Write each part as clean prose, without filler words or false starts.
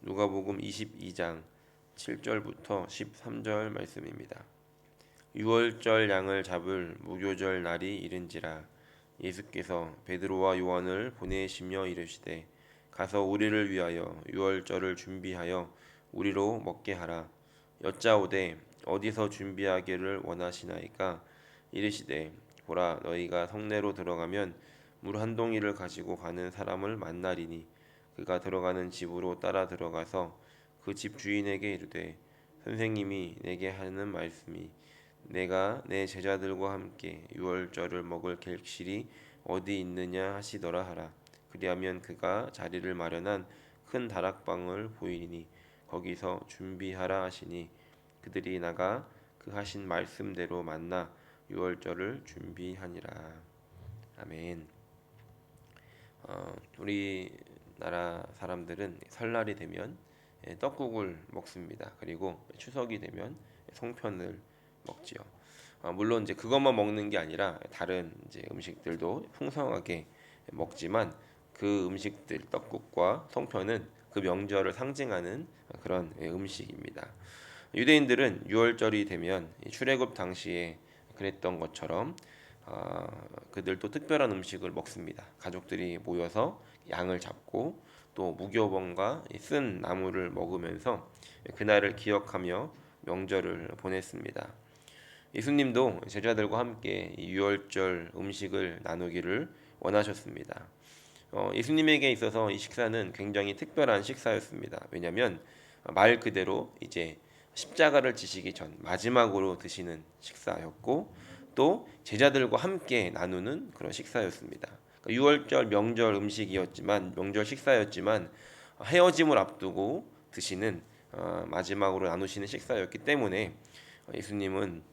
누가복음 22장 7절부터 13절 말씀입니다. 유월절 양을 잡을 무교절 날이 이른지라 예수께서 베드로와 요한을 보내시며 이르시되 가서 우리를 위하여 유월절을 준비하여 우리로 먹게 하라. 여짜오되 어디서 준비하기를 원하시나이까? 이르시되 보라, 너희가 성내로 들어가면 물 한 동이를 가지고 가는 사람을 만나리니 그가 들어가는 집으로 따라 들어가서 그 집 주인에게 이르되 선생님이 내게 하는 말씀이 내가 내 제자들과 함께 유월절을 먹을 객실이 어디 있느냐 하시더라 하라. 그리하면 그가 자리를 마련한 큰 다락방을 보이니 거기서 준비하라 하시니 그들이 나가 그 하신 말씀대로 만나 유월절을 준비하니라. 아멘. 우리나라 사람들은 설날이 되면 떡국을 먹습니다. 그리고 추석이 되면 송편을 먹지요. 물론 이제 그것만 먹는 게 아니라 다른 이제 음식들도 풍성하게 먹지만 그 음식들 떡국과 송편은 그 명절을 상징하는 그런 음식입니다. 유대인들은 유월절이 되면 출애굽 당시에 그랬던 것처럼 그들도 특별한 음식을 먹습니다. 가족들이 모여서 양을 잡고 또 무교병과 쓴 나물을 먹으면서 그날을 기억하며 명절을 보냈습니다. 예수님도 제자들과 함께 유월절 음식을 나누기를 원하셨습니다. 예수님에게 있어서 이 식사는 굉장히 특별한 식사였습니다. 왜냐하면 말 그대로 이제 십자가를 지시기 전 마지막으로 드시는 식사였고 또 제자들과 함께 나누는 그런 식사였습니다. 유월절 명절 음식이었지만 명절 식사였지만 헤어짐을 앞두고 드시는 마지막으로 나누시는 식사였기 때문에 예수님은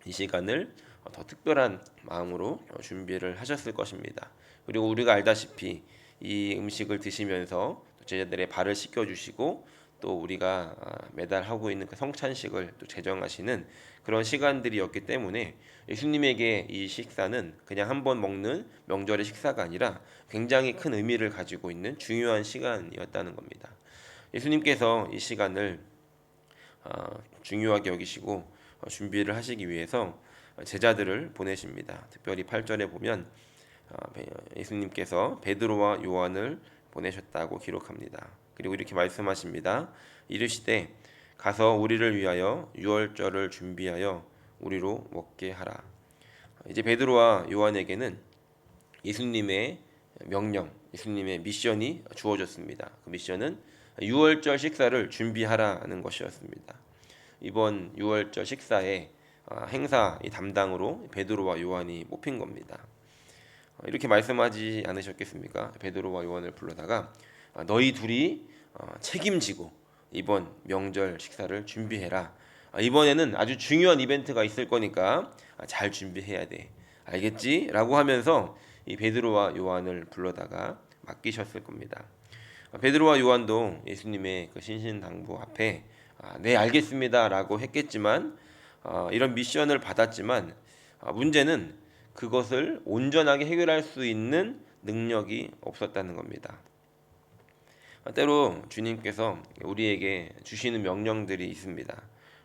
이 시간을 더 특별한 마음으로 준비를 하셨을 것입니다. 그리고 우리가 알다시피 이 음식을 드시면서 제자들의 발을 씻겨 주시고 또 우리가 매달 하고 있는 그 성찬식을 또 제정하시는 그런 시간들이었기 때문에 예수님에게 이 식사는 그냥 한 번 먹는 명절의 식사가 아니라 굉장히 큰 의미를 가지고 있는 중요한 시간이었다는 겁니다. 예수님께서 이 시간을 중요하게 여기시고 준비를 하시기 위해서 제자들을 보내십니다. 특별히 8절에 보면 예수님께서 베드로와 요한을 보내셨다고 기록합니다. 그리고 이렇게 말씀하십니다. 이르시되 가서 우리를 위하여 유월절을 준비하여 우리로 먹게 하라. 이제 베드로와 요한에게는 예수님의 명령, 예수님의 미션이 주어졌습니다. 그 미션은 유월절 식사를 준비하라는 것이었습니다. 이번 유월절 식사의 행사 담당으로 베드로와 요한이 뽑힌 겁니다. 이렇게 말씀하지 않으셨겠습니까? 베드로와 요한을 불러다가 너희 둘이 책임지고 이번 명절 식사를 준비해라. 이번에는 아주 중요한 이벤트가 있을 거니까 잘 준비해야 돼. 알겠지? 라고 하면서 이 베드로와 요한을 불러다가 맡기셨을 겁니다. 베드로와 요한도 예수님의 그 신신당부 앞에 네, 알겠습니다 라고 했겠지만 이런 미션을 받았지만 문제는 그것을 온전하게 해결할 수 있는 능력이 없었다는 겁니다. 때로 주님께서 우리에게 주시는 명령들이 있습니다.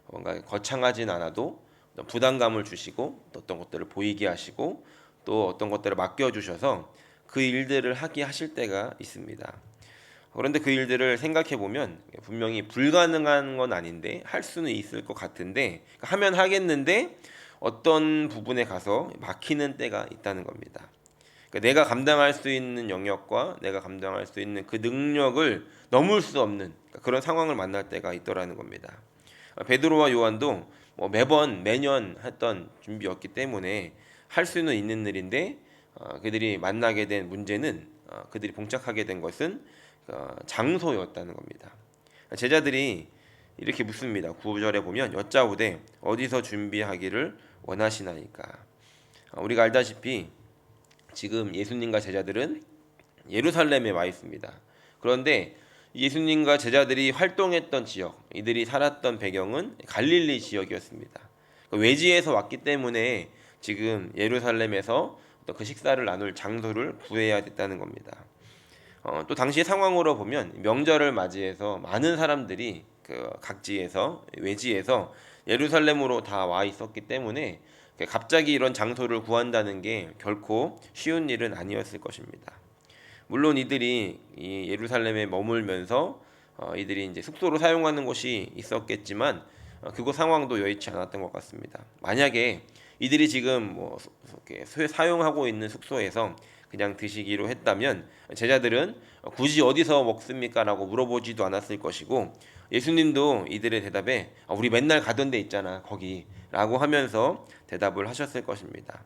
뭔가 거창하진 않아도 부담감을 주시고 또 어떤 것들을 보이게 하시고 또 어떤 것들을 맡겨주셔서 그 일들을 하게 하실 때가 있습니다. 그런데 그 일들을 생각해 보면 분명히 불가능한 건 아닌데 할 수는 있을 것 같은데 하면 하겠는데 어떤 부분에 가서 막히는 때가 있다는 겁니다. 그러니까 내가 감당할 수 있는 영역과 내가 감당할 수 있는 그 능력을 넘을 수 없는 그런 상황을 만날 때가 있더라는 겁니다. 베드로와 요한도 매년 했던 준비였기 때문에 할 수는 있는 일인데 그들이 만나게 된 문제는 그들이 봉착하게 된 것은 장소였다는 겁니다. 제자들이 이렇게 묻습니다. 9절에 보면 여짜오되 어디서 준비하기를 원하시나이까? 우리가 알다시피 지금 예수님과 제자들은 예루살렘에 와 있습니다. 그런데 예수님과 제자들이 활동했던 지역, 이들이 살았던 배경은 갈릴리 지역이었습니다. 외지에서 왔기 때문에 지금 예루살렘에서 그 식사를 나눌 장소를 구해야 됐다는 겁니다. 또 당시의 상황으로 보면 명절을 맞이해서 많은 사람들이 그 각지에서 외지에서 예루살렘으로 다 와 있었기 때문에 갑자기 이런 장소를 구한다는 게 결코 쉬운 일은 아니었을 것입니다. 물론 이들이 이 예루살렘에 머물면서 이들이 이제 숙소로 사용하는 곳이 있었겠지만 그곳 상황도 여의치 않았던 것 같습니다. 만약에 이들이 지금 뭐 이렇게 사용하고 있는 숙소에서 그냥 드시기로 했다면 제자들은 굳이 어디서 먹습니까라고 물어보지도 않았을 것이고 예수님도 이들의 대답에 우리 맨날 가던 데 있잖아 거기라고 하면서 대답을 하셨을 것입니다.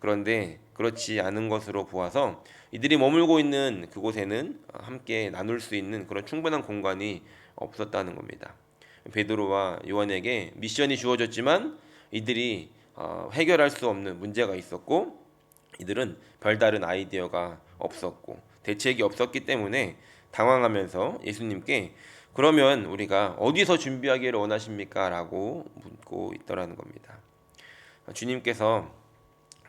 그런데 그렇지 않은 것으로 보아서 이들이 머물고 있는 그곳에는 함께 나눌 수 있는 그런 충분한 공간이 없었다는 겁니다. 베드로와 요한에게 미션이 주어졌지만 이들이 해결할 수 없는 문제가 있었고 이들은 별다른 아이디어가 없었고 대책이 없었기 때문에 당황하면서 예수님께 그러면 우리가 어디서 준비하기를 원하십니까? 라고 묻고 있더라는 겁니다. 주님께서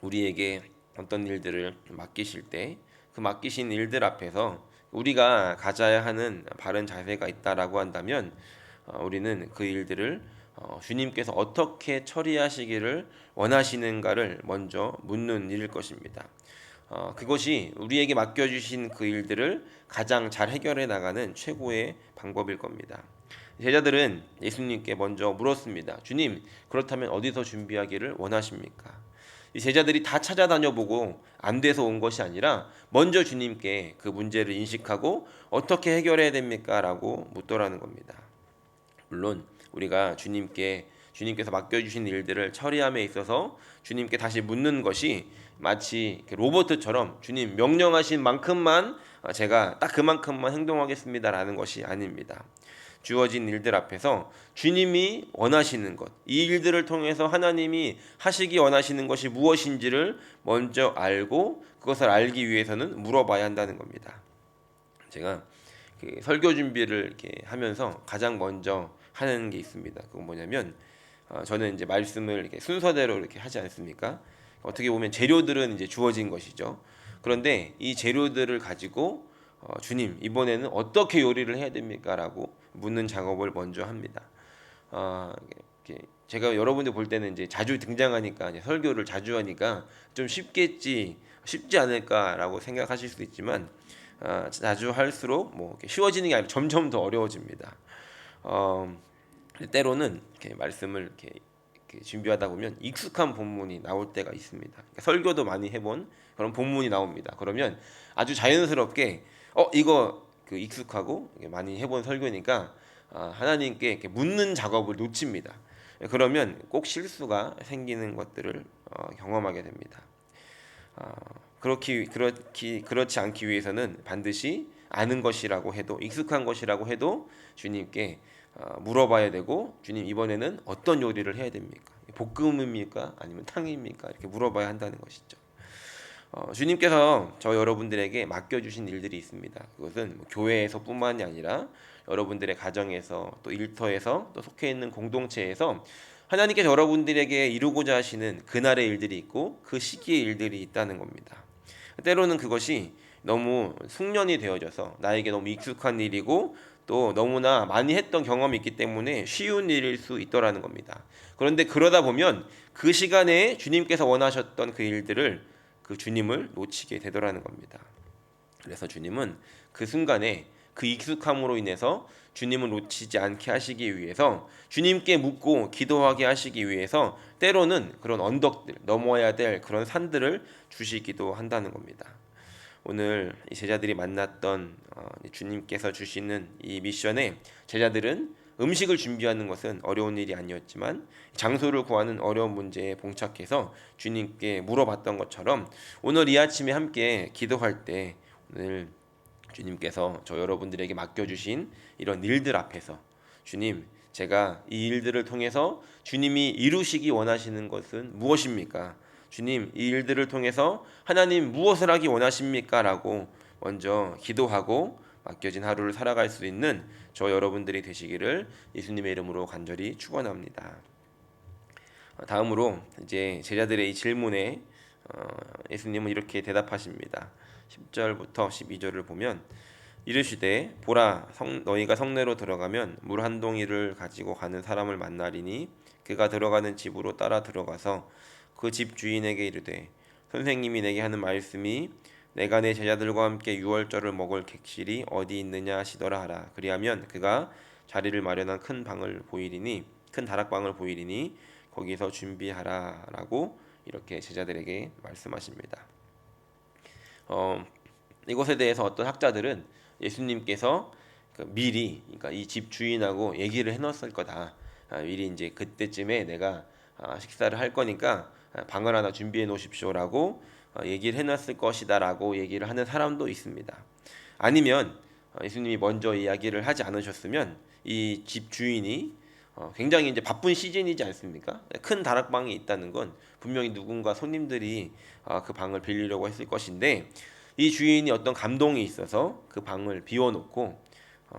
우리에게 어떤 일들을 맡기실 때 그 맡기신 일들 앞에서 우리가 가져야 하는 바른 자세가 있다라고 한다면 우리는 그 일들을 주님께서 어떻게 처리하시기를 원하시는가를 먼저 묻는 일일 것입니다. 그것이 우리에게 맡겨주신 그 일들을 가장 잘 해결해 나가는 최고의 방법일 겁니다. 제자들은 예수님께 먼저 물었습니다. 주님, 그렇다면 어디서 준비하기를 원하십니까? 이 제자들이 다 찾아다녀 보고 안 돼서 온 것이 아니라 먼저 주님께 그 문제를 인식하고 어떻게 해결해야 됩니까? 라고 묻더라는 겁니다. 물론 우리가 주님께서 맡겨주신 일들을 처리함에 있어서 주님께 다시 묻는 것이 마치 로봇처럼 주님 명령하신 만큼만 제가 딱 그만큼만 행동하겠습니다라는 것이 아닙니다. 주어진 일들 앞에서 주님이 원하시는 것, 이 일들을 통해서 하나님이 하시기 원하시는 것이 무엇인지를 먼저 알고 그것을 알기 위해서는 물어봐야 한다는 겁니다. 제가 그 설교 준비를 이렇게 하면서 가장 먼저 하는 게 있습니다. 그건 뭐냐면 저는 이제 말씀을 이렇게 순서대로 이렇게 하지 않습니까? 어떻게 보면 재료들은 이제 주어진 것이죠. 그런데 이 재료들을 가지고 주님 이번에는 어떻게 요리를 해야 됩니까?라고 묻는 작업을 먼저 합니다. 제가 여러분들 볼 때는 이제 자주 등장하니까 이제 설교를 자주 하니까 좀 쉽지 않을까라고 생각하실 수도 있지만 자주 할수록 뭐 쉬워지는 게 아니라 점점 더 어려워집니다. 때로는 이렇게 말씀을 이렇게 준비하다 보면 익숙한 본문이 나올 때가 있습니다. 그러니까 설교도 많이 해본 그런 본문이 나옵니다. 그러면 아주 자연스럽게 이거 그 익숙하고 많이 해본 설교니까 하나님께 이렇게 묻는 작업을 놓칩니다. 그러면 꼭 실수가 생기는 것들을 경험하게 됩니다. 그렇지 않기 위해서는 반드시 아는 것이라고 해도 익숙한 것이라고 해도 주님께 물어봐야 되고 주님 이번에는 어떤 요리를 해야 됩니까? 볶음입니까? 아니면 탕입니까? 이렇게 물어봐야 한다는 것이죠. 주님께서 저 여러분들에게 맡겨주신 일들이 있습니다. 그것은 교회에서뿐만이 아니라 여러분들의 가정에서 또 일터에서 또 속해 있는 공동체에서 하나님께서 여러분들에게 이루고자 하시는 그날의 일들이 있고 그 시기의 일들이 있다는 겁니다. 때로는 그것이 너무 숙련이 되어져서 나에게 너무 익숙한 일이고 또 너무나 많이 했던 경험이 있기 때문에 쉬운 일일 수 있더라는 겁니다. 그런데 그러다 보면 그 시간에 주님께서 원하셨던 그 일들을 그 주님을 놓치게 되더라는 겁니다. 그래서 주님은 그 순간에 그 익숙함으로 인해서 주님을 놓치지 않게 하시기 위해서 주님께 묻고 기도하게 하시기 위해서 때로는 그런 언덕들 넘어야 될 그런 산들을 주시기도 한다는 겁니다. 오늘 이 제자들이 만났던 주님께서 주시는 이 미션에 제자들은 음식을 준비하는 것은 어려운 일이 아니었지만 장소를 구하는 어려운 문제에 봉착해서 주님께 물어봤던 것처럼 오늘 이 아침에 함께 기도할 때 오늘 주님께서 저 여러분들에게 맡겨주신 이런 일들 앞에서 주님 제가 이 일들을 통해서 주님이 이루시기 원하시는 것은 무엇입니까? 주님 이 일들을 통해서 하나님 무엇을 하기 원하십니까? 라고 먼저 기도하고 맡겨진 하루를 살아갈 수 있는 저 여러분들이 되시기를 예수님의 이름으로 간절히 축원합니다. 다음으로 이제 제자들의 이 질문에 예수님은 이렇게 대답하십니다. 10절부터 12절을 보면 이르시되 보라 너희가 성내로 들어가면 물 한 동이를 가지고 가는 사람을 만나리니 그가 들어가는 집으로 따라 들어가서 그 집 주인에게 이르되 선생님이 내게 하는 말씀이 내가 내 제자들과 함께 유월절을 먹을 객실이 어디 있느냐 하시더라 하라. 그리하면 그가 자리를 마련한 큰 방을 보이리니 큰 다락방을 보이리니 거기서 준비하라라고 이렇게 제자들에게 말씀하십니다. 이것에 대해서 어떤 학자들은 예수님께서 미리 그러니까 이 집 주인하고 얘기를 해놨을 거다. 미리 이제 그때쯤에 내가 식사를 할 거니까 방을 하나 준비해 놓으십시오라고 얘기를 해놨을 것이다라고 얘기를 하는 사람도 있습니다. 아니면 예수님이 먼저 이야기를 하지 않으셨으면 이 집 주인이 굉장히 이제 바쁜 시즌이지 않습니까? 큰 다락방이 있다는 건 분명히 누군가 손님들이 그 방을 빌리려고 했을 것인데 이 주인이 어떤 감동이 있어서 그 방을 비워놓고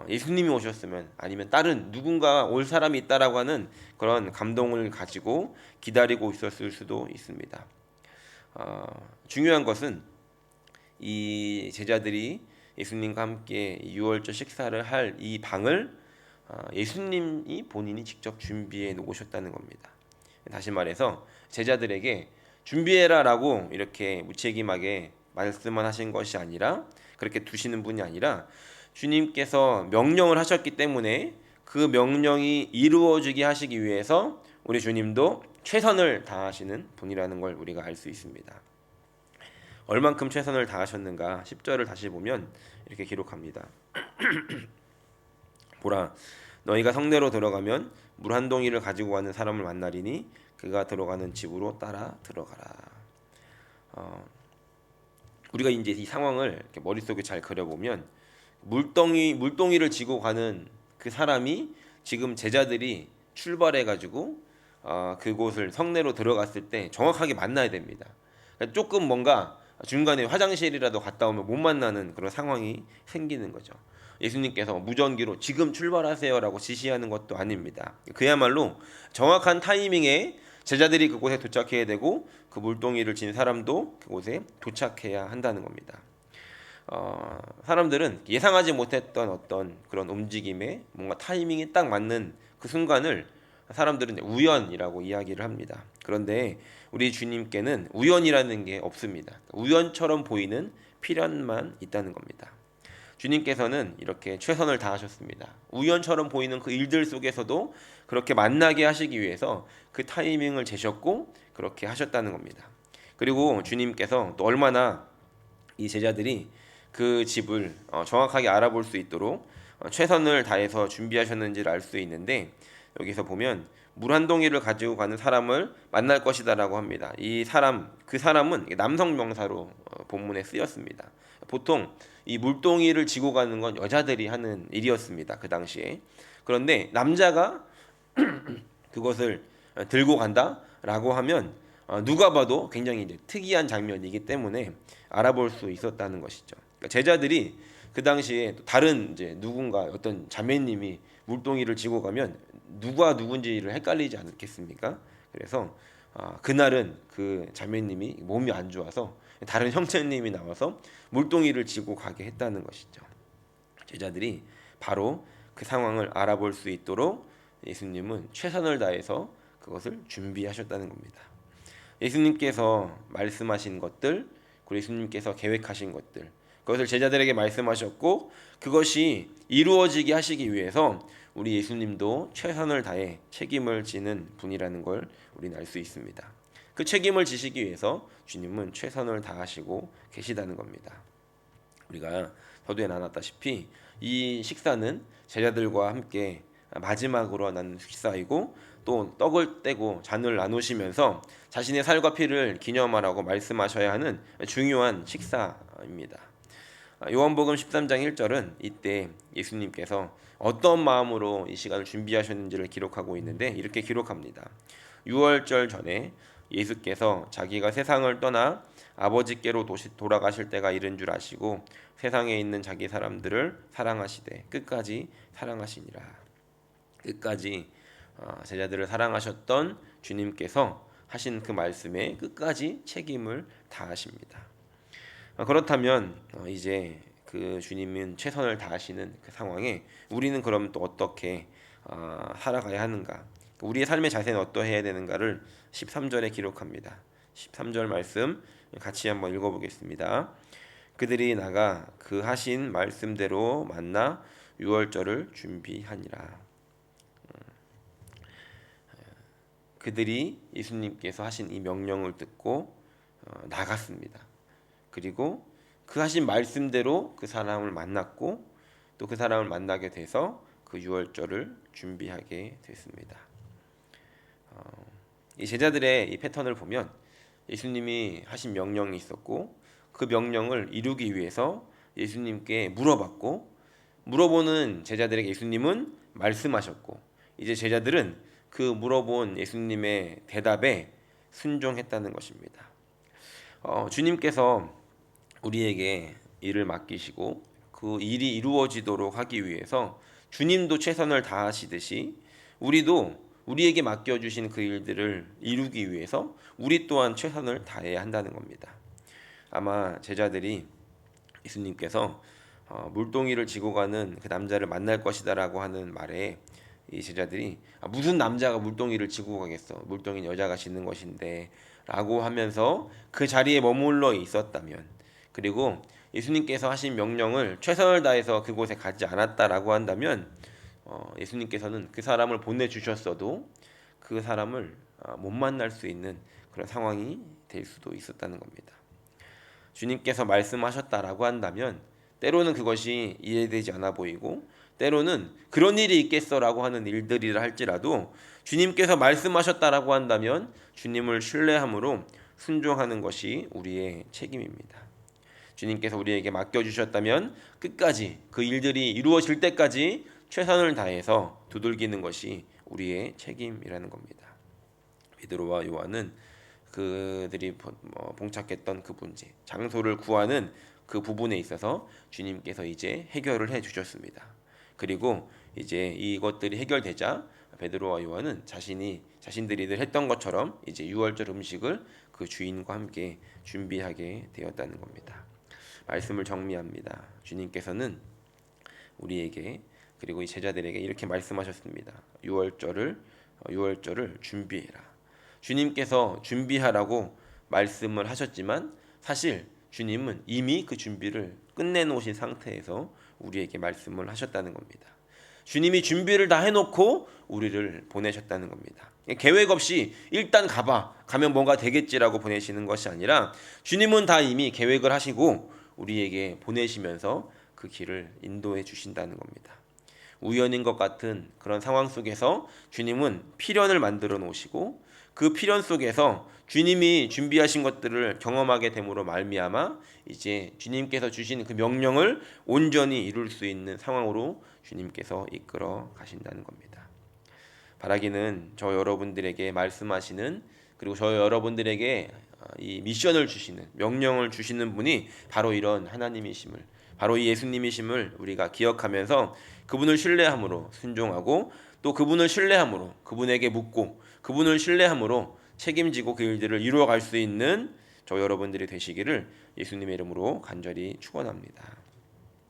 예수님이 오셨으면 아니면 다른 누군가 올 사람이 있다라고 하는 그런 감동을 가지고 기다리고 있었을 수도 있습니다. 중요한 것은 이 제자들이 예수님과 함께 유월절 식사를 할 이 방을 예수님이 본인이 직접 준비해 놓으셨다는 겁니다. 다시 말해서 제자들에게 준비해라라고 이렇게 무책임하게 말씀만 하신 것이 아니라 그렇게 두시는 분이 아니라 주님께서 명령을 하셨기 때문에 그 명령이 이루어지게 하시기 위해서 우리 주님도 최선을 다하시는 분이라는 걸 우리가 알 수 있습니다. 얼만큼 최선을 다하셨는가 10절을 다시 보면 이렇게 기록합니다. 보라 너희가 성내로 들어가면 물 한 동이를 가지고 가는 사람을 만나리니 그가 들어가는 집으로 따라 들어가라. 우리가 이제 이 상황을 이렇게 머릿속에 잘 그려보면 물동이를 지고 가는 그 사람이 지금 제자들이 출발해가지고 그곳을 성내로 들어갔을 때 정확하게 만나야 됩니다. 그러니까 조금 뭔가 중간에 화장실이라도 갔다 오면 못 만나는 그런 상황이 생기는 거죠. 예수님께서 무전기로 지금 출발하세요라고 지시하는 것도 아닙니다. 그야말로 정확한 타이밍에 제자들이 그곳에 도착해야 되고 그 물동이를 진 사람도 그곳에 도착해야 한다는 겁니다. 사람들은 예상하지 못했던 어떤 그런 움직임에 뭔가 타이밍이 딱 맞는 그 순간을 사람들은 우연이라고 이야기를 합니다. 그런데 우리 주님께는 우연이라는 게 없습니다. 우연처럼 보이는 필연만 있다는 겁니다. 주님께서는 이렇게 최선을 다하셨습니다. 우연처럼 보이는 그 일들 속에서도 그렇게 만나게 하시기 위해서 그 타이밍을 재셨고 그렇게 하셨다는 겁니다. 그리고 주님께서 또 얼마나 이 제자들이 그 집을 정확하게 알아볼 수 있도록 최선을 다해서 준비하셨는지를 알 수 있는데 여기서 보면 물 한 동이를 가지고 가는 사람을 만날 것이다라고 합니다. 그 사람은 남성 명사로 본문에 쓰였습니다. 보통 이 물동이를 지고 가는 건 여자들이 하는 일이었습니다. 그 당시에. 그런데 남자가 그것을 들고 간다라고 하면 누가 봐도 굉장히 이제 특이한 장면이기 때문에 알아볼 수 있었다는 것이죠. 그러니까 제자들이 그 당시에 다른 이제 누군가 어떤 자매님이 물동이를 지고 가면 누가 누군지를 헷갈리지 않겠습니까? 그래서 그날은 그 자매님이 몸이 안 좋아서 다른 형제님이 나와서 물동이를 지고 가게 했다는 것이죠. 제자들이 바로 그 상황을 알아볼 수 있도록 예수님은 최선을 다해서 그것을 준비하셨다는 겁니다. 예수님께서 말씀하신 것들, 그리고 예수님께서 계획하신 것들, 그것을 제자들에게 말씀하셨고 그것이 이루어지게 하시기 위해서 우리 예수님도 최선을 다해 책임을 지는 분이라는 걸 우리는 알 수 있습니다. 그 책임을 지시기 위해서 주님은 최선을 다하시고 계시다는 겁니다. 우리가 서두에 나눴다시피 이 식사는 제자들과 함께 마지막으로 나눈 식사이고 또 떡을 떼고 잔을 나누시면서 자신의 살과 피를 기념하라고 말씀하셔야 하는 중요한 식사입니다. 요한복음 13장 1절은 이때 예수님께서 어떤 마음으로 이 시간을 준비하셨는지를 기록하고 있는데 이렇게 기록합니다. 유월절 전에 예수께서 자기가 세상을 떠나 아버지께로 돌아가실 때가 이른 줄 아시고 세상에 있는 자기 사람들을 사랑하시되 끝까지 사랑하시니라. 끝까지 제자들을 사랑하셨던 주님께서 하신 그 말씀에 끝까지 책임을 다하십니다. 그렇다면 이제 그 주님은 최선을 다하시는 그 상황에 우리는 그럼 또 어떻게 살아가야 하는가? 우리의 삶의 자세는 어떠해야 되는가를 13절에 기록합니다. 13절 말씀 같이 한번 읽어보겠습니다. 그들이 나가 그 하신 말씀대로 만나 유월절을 준비하니라. 그들이 예수님께서 하신 이 명령을 듣고 나갔습니다. 그리고 그 하신 말씀대로 그 사람을 만났고 또 그 사람을 만나게 돼서 그 유월절을 준비하게 됐습니다. 이 제자들의 이 패턴을 보면 예수님이 하신 명령이 있었고 그 명령을 이루기 위해서 예수님께 물어봤고 물어보는 제자들에게 예수님은 말씀하셨고 이제 제자들은 그 물어본 예수님의 대답에 순종했다는 것입니다. 주님께서 우리에게 일을 맡기시고 그 일이 이루어지도록 하기 위해서 주님도 최선을 다하시듯이 우리도 우리에게 맡겨주신 그 일들을 이루기 위해서 우리 또한 최선을 다해야 한다는 겁니다. 아마 제자들이 예수님께서 물동이를 지고 가는 그 남자를 만날 것이다라고 하는 말에 이 제자들이 무슨 남자가 물동이를 지고 가겠어? 물동이는 여자가 짓는 것인데 라고 하면서 그 자리에 머물러 있었다면 그리고 예수님께서 하신 명령을 최선을 다해서 그곳에 가지 않았다라고 한다면 예수님께서는 그 사람을 보내주셨어도 그 사람을 못 만날 수 있는 그런 상황이 될 수도 있었다는 겁니다. 주님께서 말씀하셨다라고 한다면 때로는 그것이 이해되지 않아 보이고 때로는 그런 일이 있겠어라고 하는 일들이라 할지라도 주님께서 말씀하셨다라고 한다면 주님을 신뢰함으로 순종하는 것이 우리의 책임입니다. 주님께서 우리에게 맡겨주셨다면 끝까지 그 일들이 이루어질 때까지 최선을 다해서 두들기는 것이 우리의 책임이라는 겁니다. 베드로와 요한은 그들이 봉착했던 그 문제, 장소를 구하는 그 부분에 있어서 주님께서 이제 해결을 해 주셨습니다. 그리고 이제 이것들이 해결되자 베드로와 요한은 자신들이 늘 했던 것처럼 이제 유월절 음식을 그 주인과 함께 준비하게 되었다는 겁니다. 말씀을 정리합니다. 주님께서는 우리에게 그리고 이 제자들에게 이렇게 말씀하셨습니다. 유월절을 준비해라. 주님께서 준비하라고 말씀을 하셨지만 사실 주님은 이미 그 준비를 끝내놓으신 상태에서 우리에게 말씀을 하셨다는 겁니다. 주님이 준비를 다 해놓고 우리를 보내셨다는 겁니다. 계획 없이 일단 가면 뭔가 되겠지라고 보내시는 것이 아니라 주님은 다 이미 계획을 하시고 우리에게 보내시면서 그 길을 인도해 주신다는 겁니다. 우연인 것 같은 그런 상황 속에서 주님은 필연을 만들어 놓으시고 그 필연 속에서 주님이 준비하신 것들을 경험하게 됨으로 말미암아 이제 주님께서 주신 그 명령을 온전히 이룰 수 있는 상황으로 주님께서 이끌어 가신다는 겁니다. 바라기는 저 여러분들에게 말씀하시는 그리고 저 여러분들에게 이 미션을 주시는 명령을 주시는 분이 바로 이런 하나님이심을 바로 이 예수님이심을 우리가 기억하면서 그분을 신뢰함으로 순종하고 또 그분을 신뢰함으로 그분에게 묻고 그분을 신뢰함으로 책임지고 그 일들을 이루어갈 수 있는 저 여러분들이 되시기를 예수님의 이름으로 간절히 축원합니다.